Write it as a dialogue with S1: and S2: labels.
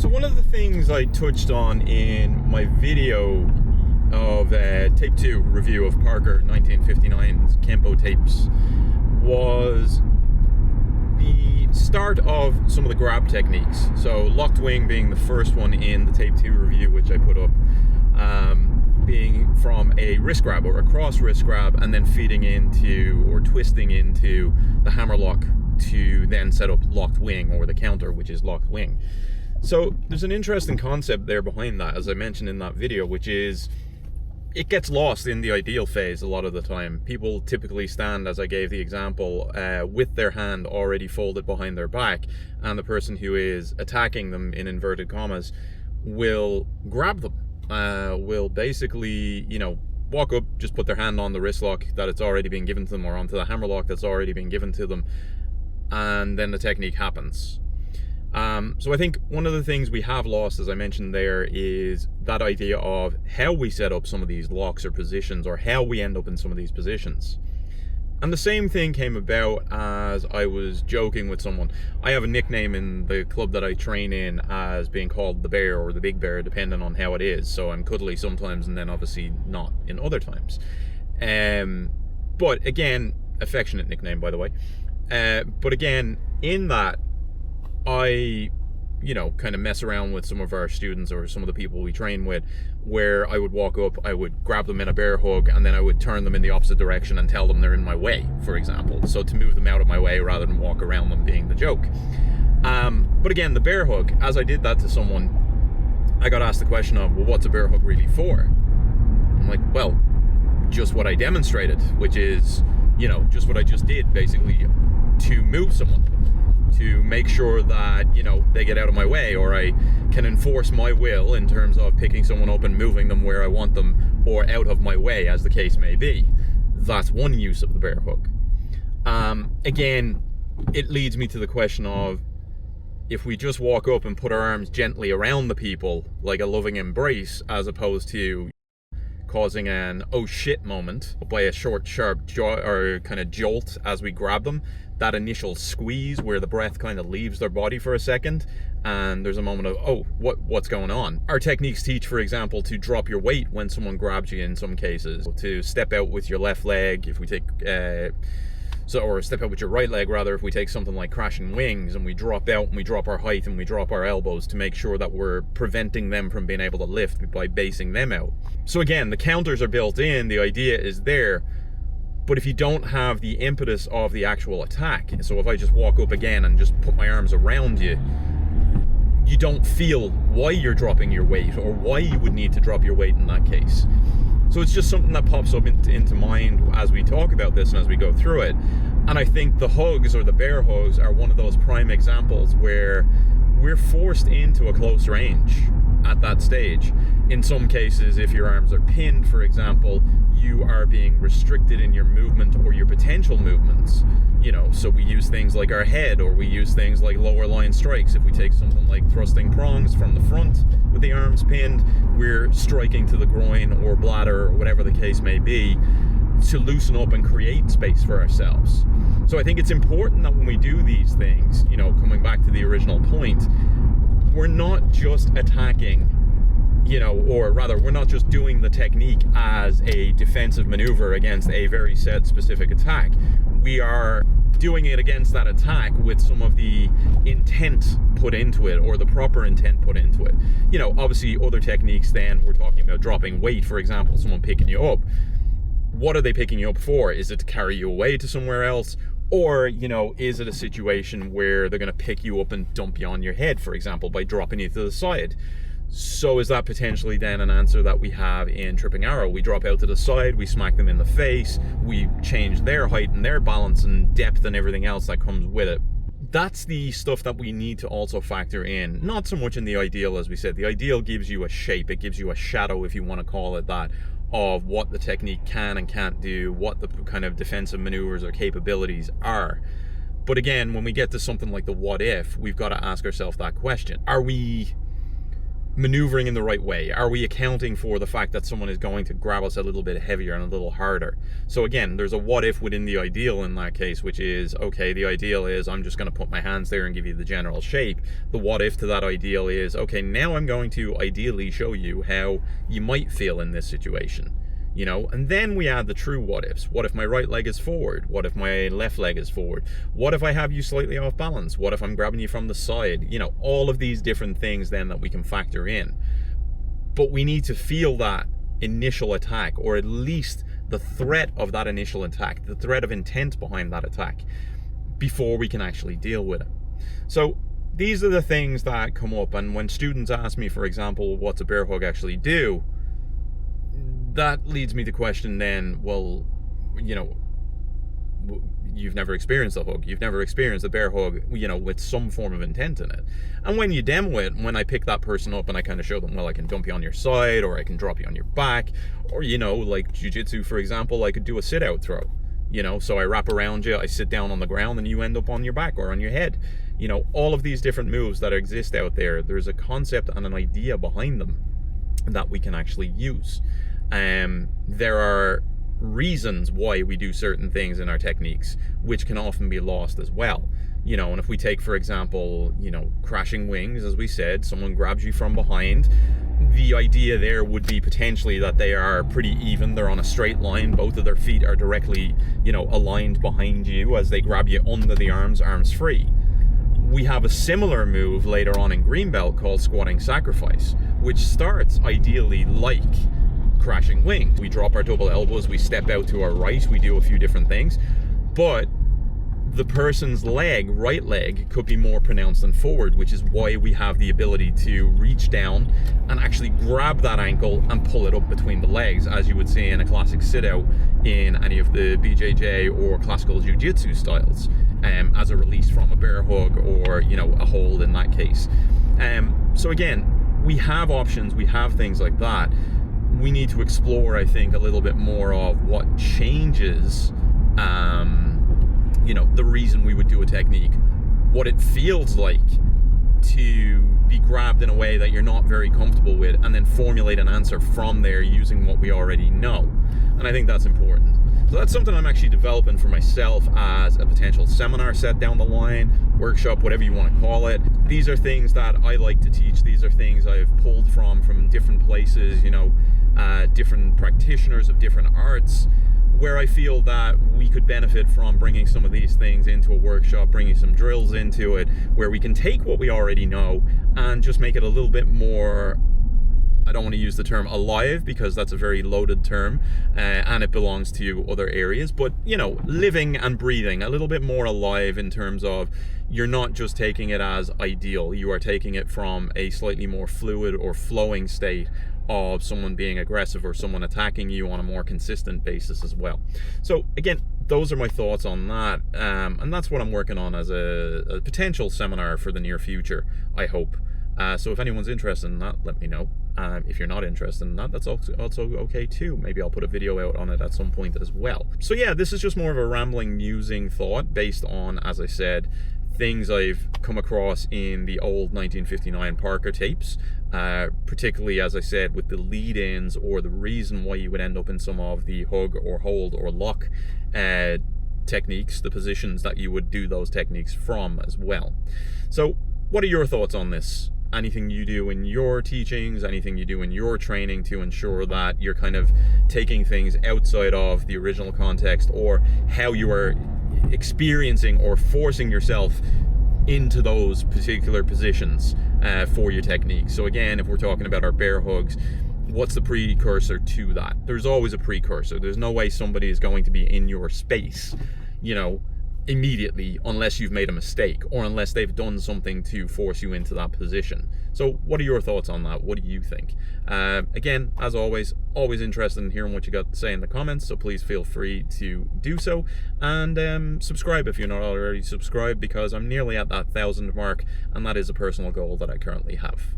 S1: So one of the things I touched on in my video of Tape 2 review of Parker 1959's Kenpo tapes was the start of some of the grab techniques. So locked wing being the first one in the Tape 2 review, which I put up, being from a wrist grab or a cross wrist grab, and then feeding into or twisting into the hammer lock to then set up locked wing, or the counter, which is locked wing. So there's an interesting concept there behind that, as I mentioned in that video, which is it gets lost in the ideal phase a lot of the time. People typically stand, as I gave the example, with their hand already folded behind their back, and the person who is attacking them, in inverted commas, will grab them, will basically, walk up, just put their hand on the wrist lock that it's already been given to them, or onto the hammer lock that's already been given to them, and then the technique happens. So I think one of the things we have lost, as I mentioned there, is that idea of how we set up some of these locks or positions, or how we end up in some of these positions. And the same thing came about as I was joking with someone. I have a nickname in the club that I train in as being called the Bear or the Big Bear, depending on how it is. So I'm cuddly sometimes, and then obviously not in other times. But again, affectionate nickname, by the way. But again, in that, I kind of mess around with some of our students or some of the people we train with, where I would walk up, I would grab them in a bear hug, and then I would turn them in the opposite direction and tell them they're in my way, for example. So to move them out of my way rather than walk around them, being the joke. But again, the bear hug, as I did that to someone, I got asked the question of, well, what's a bear hug really for? I'm like, well, just what I demonstrated, which is, just what I just did, basically, to move someone, to make sure that, they get out of my way, or I can enforce my will in terms of picking someone up and moving them where I want them, or out of my way, as the case may be. That's one use of the bear hug. Again, it leads me to the question of, if we just walk up and put our arms gently around the people, like a loving embrace, as opposed to causing an oh shit moment by a short, sharp kind of jolt as we grab them, that initial squeeze where the breath kind of leaves their body for a second, and there's a moment of, oh, what's going on? Our techniques teach, for example, to drop your weight when someone grabs you in some cases, to step out with your left leg if we take, or step out with your right leg rather, if we take something like crashing wings, and we drop out and we drop our height and we drop our elbows to make sure that we're preventing them from being able to lift by basing them out. So again, the counters are built in, the idea is there, but if you don't have the impetus of the actual attack, so if I just walk up again and just put my arms around you, you don't feel why you're dropping your weight, or why you would need to drop your weight in that case. So it's just something that pops up into mind as we talk about this and as we go through it. And I think the hugs, or the bear hugs, are one of those prime examples where we're forced into a close range at that stage. In some cases, if your arms are pinned, for example, you are being restricted in your movement or your potential movements. So we use things like our head, or we use things like lower line strikes. If we take something like thrusting prongs from the front with the arms pinned, we're striking to the groin or bladder, or whatever the case may be, to loosen up and create space for ourselves. So I think it's important that when we do these things, coming back to the original point, we're not just attacking, or rather, we're not just doing the technique as a defensive maneuver against a very set specific attack. We are doing it against that attack with some of the intent put into it, or the proper intent put into it. Obviously other techniques, then we're talking about dropping weight, for example, someone picking you up. What are they picking you up for? Is it to carry you away to somewhere else? Or, is it a situation where they're going to pick you up and dump you on your head, for example, by dropping you to the side? So is that potentially then an answer that we have in tripping arrow? We drop out to the side, we smack them in the face, we change their height and their balance and depth and everything else that comes with it. That's the stuff that we need to also factor in. Not so much in the ideal, as we said. The ideal gives you a shape, it gives you a shadow, if you want to call it that, of what the technique can and can't do, what the kind of defensive maneuvers or capabilities are. But again, when we get to something like the what if, we've got to ask ourselves that question. Are we maneuvering in the right way? Are we accounting for the fact that someone is going to grab us a little bit heavier and a little harder? So again, there's a what if within the ideal in that case, which is, okay, the ideal is I'm just going to put my hands there and give you the general shape. The what if to that ideal is, okay, now I'm going to ideally show you how you might feel in this situation. You know, and then we add the true what ifs. What if my right leg is forward? What if my left leg is forward? What if I have you slightly off balance? What if I'm grabbing you from the side? You know, all of these different things then that we can factor in. But we need to feel that initial attack, or at least the threat of that initial attack, the threat of intent behind that attack, before we can actually deal with it. So these are the things that come up, and when students ask me, for example, what's a bear hug actually do, that leads me to question then, well, you know, you've never experienced a hug. You've never experienced a bear hug, you know, with some form of intent in it. And when you demo it, when I pick that person up and I kind of show them, well, I can dump you on your side, or I can drop you on your back, or, you know, like jiu-jitsu, for example, I could do a sit-out throw. You know, so I wrap around you, I sit down on the ground, and you end up on your back or on your head. You know, all of these different moves that exist out there, there's a concept and an idea behind them that we can actually use. There are reasons why we do certain things in our techniques, which can often be lost as well. You know, and if we take, for example, you know, crashing wings, as we said, someone grabs you from behind. The idea there would be potentially that they are pretty even. They're on a straight line. Both of their feet are directly, you know, aligned behind you as they grab you under the arms free. We have a similar move later on in green belt called squatting sacrifice, which starts ideally like crashing wings. We drop our double elbows, we step out to our right, we do a few different things, but the person's right leg could be more pronounced than forward, which is why we have the ability to reach down and actually grab that ankle and pull it up between the legs, as you would see in a classic sit-out in any of the BJJ or classical jiu-jitsu styles, as a release from a bear hug, or, you know, a hold in that case. So again, we have options, we have things like that. We need to explore, I think, a little bit more of what changes, you know, the reason we would do a technique, what it feels like to be grabbed in a way that you're not very comfortable with, and then formulate an answer from there using what we already know. And I think that's important. So that's something I'm actually developing for myself as a potential seminar set down the line, workshop, whatever you want to call it. These are things that I like to teach. These are things I've pulled from different places, you know, different practitioners of different arts, where I feel that we could benefit from bringing some of these things into a workshop, bringing some drills into it, where we can take what we already know and just make it a little bit more, I don't want to use the term alive, because that's a very loaded term, and it belongs to other areas, but, you know, living and breathing, a little bit more alive in terms of you're not just taking it as ideal, you are taking it from a slightly more fluid or flowing state of someone being aggressive or someone attacking you on a more consistent basis as well. So again, those are my thoughts on that, and that's what I'm working on as a potential seminar for the near future, I hope. So if anyone's interested in that, let me know. If you're not interested in that, that's also okay too. Maybe I'll put a video out on it at some point as well. So yeah, this is just more of a rambling, musing thought based on, as I said, things I've come across in the old 1959 Parker tapes, particularly, as I said, with the lead-ins, or the reason why you would end up in some of the hug or hold or lock techniques, the positions that you would do those techniques from as well. So what are your thoughts on this? Anything you do in your teachings, anything you do in your training to ensure that you're kind of taking things outside of the original context, or how you are experiencing or forcing yourself into those particular positions for your technique. So again, if we're talking about our bear hugs, what's the precursor to that? There's always a precursor. There's no way somebody is going to be in your space, you know, immediately, unless you've made a mistake, or unless they've done something to force you into that position. So what are your thoughts on that? What do you think? Again, as always interested in hearing what you got to say in the comments, so please feel free to do so, and subscribe if you're not already subscribed, because I'm nearly at that 1,000 mark, and that is a personal goal that I currently have.